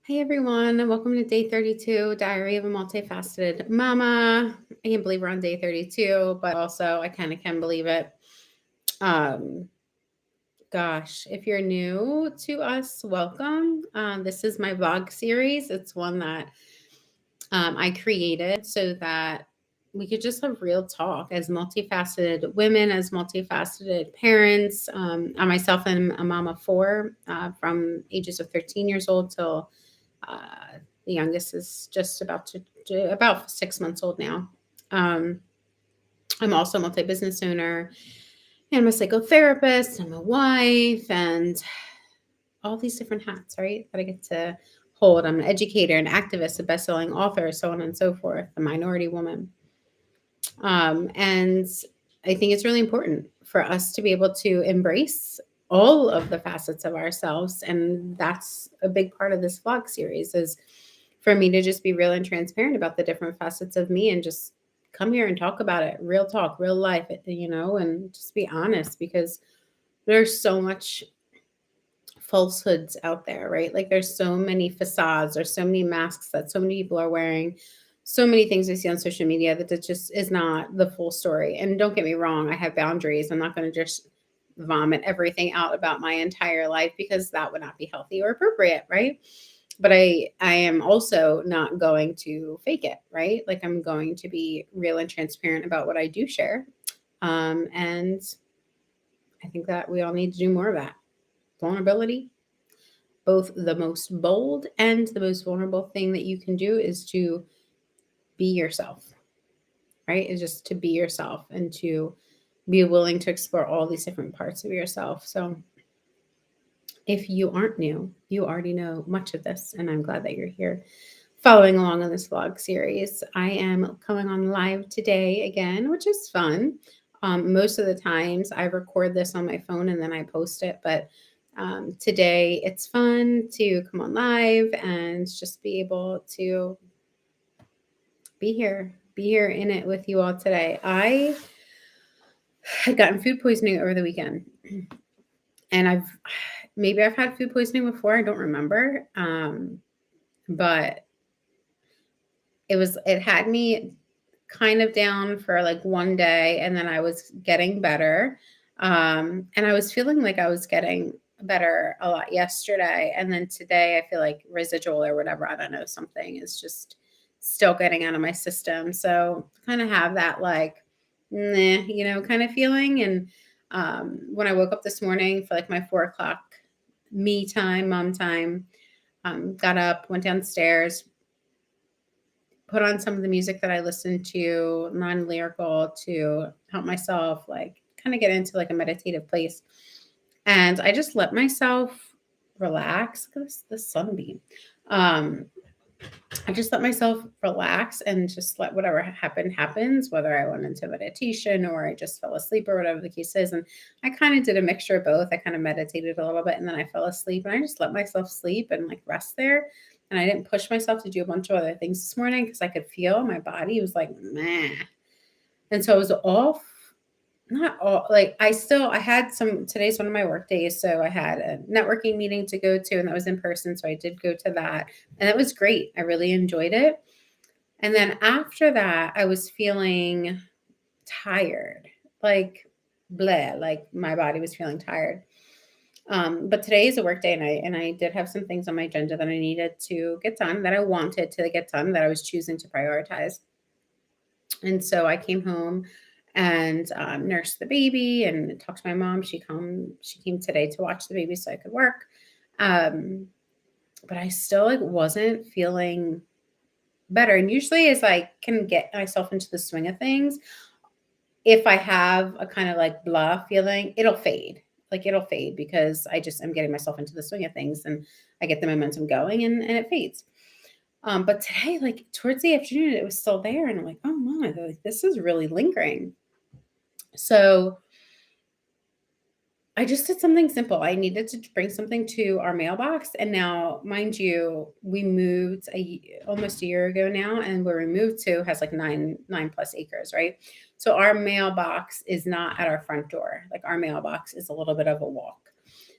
Hey everyone, and welcome to day 32, Diary of a Multifaceted Mama. I can't believe we're on day 32, but also I kind of can believe it. Um, Gosh, if you're new to us, welcome. This is my vlog series. It's one that I created so that we could just have real talk as multifaceted women, as multifaceted parents. I myself am a mom of four from ages of 13 years old till uh, the youngest is just about 6 months old now. Um, I'm also a multi-business owner and I'm a psychotherapist. I'm a wife and all these different hats, right? That I get to hold. I'm an educator, an activist, a best-selling author, so on and so forth, a minority woman. And I think it's really important for us to be able to embrace all of the facets of ourselves. And that's a big part of this vlog series is for me to just be real and transparent about the different facets of me and just come here and talk about it. Real talk, real life, and just be honest because there's so much falsehoods out there, right? Like there's so many facades, there's so many masks that so many people are wearing, so many things I see on social media that it just is not the full story. And don't get me wrong, I have boundaries. I'm not going to just vomit everything out about my entire life because that would not be healthy or appropriate, right? But I am also not going to fake it, right? Like I'm going to be real and transparent about what I do share. And I think that we all need to do more of that. Vulnerability, both the most bold and the most vulnerable thing that you can do is to be yourself, right? Is just to be yourself and to be willing to explore all these different parts of yourself. So if you aren't new, you already know much of this, and I'm glad that you're here following along on this vlog series. I am coming on live today again, which is fun. Most of the times I record this on my phone and then I post it, but today it's fun to come on live and just be able to be here in it with you all today. I had gotten food poisoning over the weekend, and I've had food poisoning before. I don't remember, but it had me kind of down for like one day, and then I was getting better, and I was feeling like I was getting better a lot yesterday, and then today I feel like residual or whatever. I don't know, something is just still getting out of my system. So kind of have that like, nah, kind of feeling. And when I woke up this morning for like my 4 o'clock me time, mom time, got up, went downstairs, put on some of the music that I listen to, non-lyrical, to help myself like kind of get into like a meditative place. And I just let myself relax because the sunbeam. Um, I just let myself relax and just let whatever happens, whether I went into meditation or I just fell asleep or whatever the case is. And I kind of did a mixture of both. I kind of meditated a little bit and then I fell asleep and I just let myself sleep and like rest there. And I didn't push myself to do a bunch of other things this morning because I could feel my body was like, meh. And so it was off, not all, like I had today's one of my work days. So I had a networking meeting to go to and that was in person. So I did go to that and it was great. I really enjoyed it. And then after that, I was feeling tired, like bleh, like my body was feeling tired. But today is a work day, and I did have some things on my agenda that I needed to get done, that I wanted to get done, that I was choosing to prioritize. And so I came home and nursed the baby and talked to my mom. She came today to watch the baby so I could work. Um, but I still like wasn't feeling better. And usually as I can get myself into the swing of things, if I have a kind of like blah feeling, it'll fade. Like it'll fade because I just am getting myself into the swing of things and I get the momentum going and it fades. But today, like towards the afternoon, it was still there. And I'm like, oh my, like, this is really lingering. So I just did something simple. I needed to bring something to our mailbox. And now, mind you, we moved almost a year ago now, and where we moved to has like nine plus acres, right? So our mailbox is not at our front door. Like our mailbox is a little bit of a walk.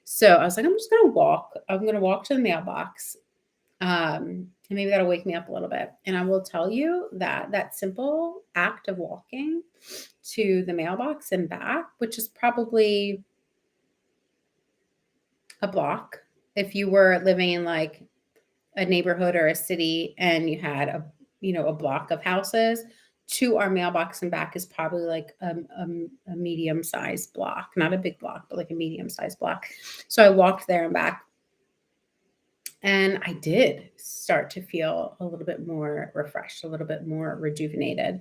So I was like, I'm just gonna walk. I'm gonna walk to the mailbox. And maybe that'll wake me up a little bit. And I will tell you that that simple act of walking to the mailbox and back, which is probably a block, if you were living in like a neighborhood or a city and you had a block of houses, to our mailbox and back is probably like a medium sized block, not a big block, but like a medium sized block. So I walked there and back, and I did start to feel a little bit more refreshed, a little bit more rejuvenated.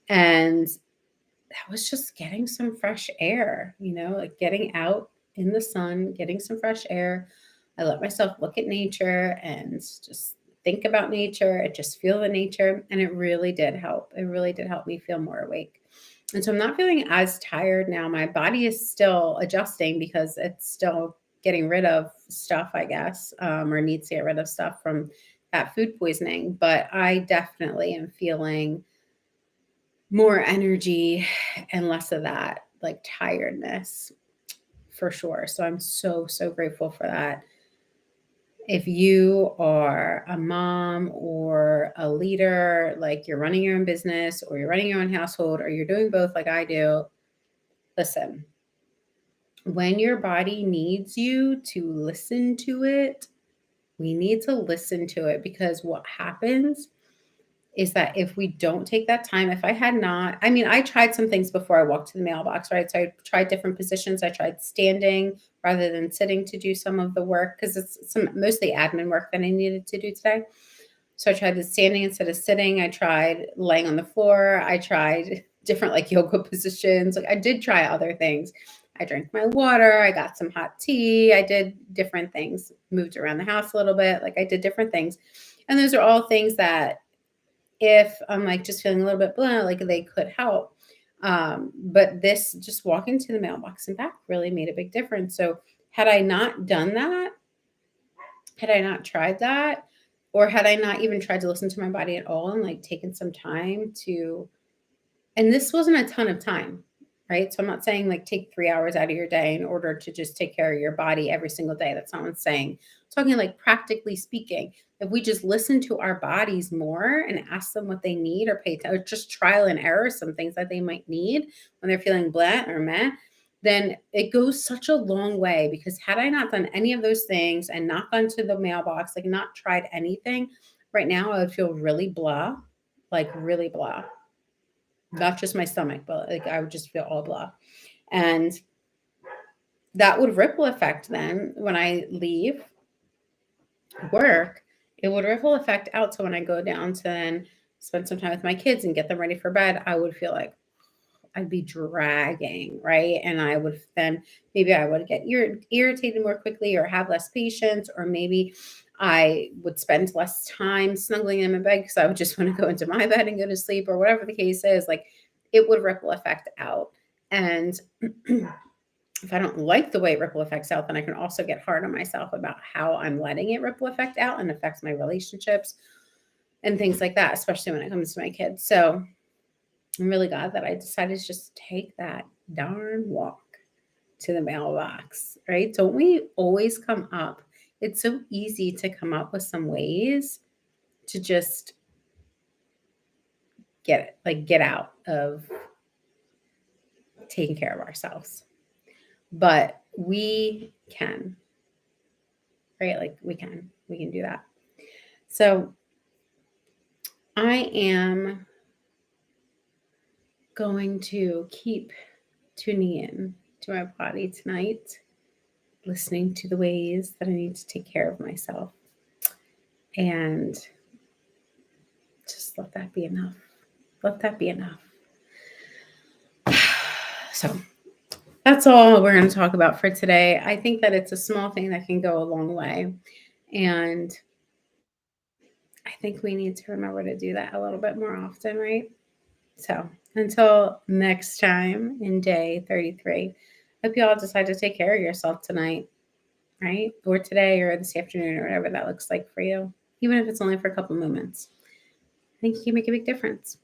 And that was just getting some fresh air, like getting out in the sun, getting some fresh air. I let myself look at nature and just think about nature and just feel the nature. And it really did help. It really did help me feel more awake. And so I'm not feeling as tired now. My body is still adjusting because it's still getting rid of stuff, I guess, or needs to get rid of stuff from that food poisoning. But I definitely am feeling more energy and less of that like tiredness for sure. So I'm so, so grateful for that. If you are a mom or a leader, like you're running your own business or you're running your own household or you're doing both like I do, listen, when your body needs you to listen to it, we need to listen to it, because what happens is that if we don't take that time, if I had not, I mean, I tried some things before I walked to the mailbox, right? So I tried different positions. I tried standing rather than sitting to do some of the work, because it's mostly admin work that I needed to do today. So I tried the standing instead of sitting. I tried laying on the floor. I tried different like yoga positions. Like I did try other things. I drank my water. I got some hot tea. I did different things, moved around the house a little bit. Like I did different things. And those are all things that if I'm like just feeling a little bit blah, like they could help. But this just walking to the mailbox and back really made a big difference. So had I not done that, had I not tried that, or had I not even tried to listen to my body at all and like taken some time to, and this wasn't a ton of time, right? So I'm not saying like take 3 hours out of your day in order to just take care of your body every single day. That's not what I'm saying. I'm talking like practically speaking, if we just listen to our bodies more and ask them what they need, or or just trial and error some things that they might need when they're feeling blah or meh, then it goes such a long way. Because had I not done any of those things and not gone to the mailbox, like not tried anything, right now I would feel really blah, like really blah. Not just my stomach, but like I would just feel all blah. And that would ripple effect then when I leave work, it would ripple effect out. So when I go down to then spend some time with my kids and get them ready for bed, I would feel like I'd be dragging, right? And I would then, maybe I would get irritated more quickly or have less patience, or maybe I would spend less time snuggling them in bed because I would just want to go into my bed and go to sleep, or whatever the case is. Like it would ripple effect out. And if I don't like the way it ripple effects out, then I can also get hard on myself about how I'm letting it ripple effect out and affects my relationships and things like that, especially when it comes to my kids. So I'm really glad that I decided to just take that darn walk to the mailbox, right? Don't we always come up? It's so easy to come up with some ways to just get out of taking care of ourselves. But we can, right? Like we can do that. So I am going to keep tuning in to my body tonight, listening to the ways that I need to take care of myself, and just let that be enough. Let that be enough. So that's all we're going to talk about for today. I think that it's a small thing that can go a long way. And I think we need to remember to do that a little bit more often, right? So until next time in day 33, hope you all decide to take care of yourself tonight, right? Or today or this afternoon or whatever that looks like for you, even if it's only for a couple moments. I think you can make a big difference.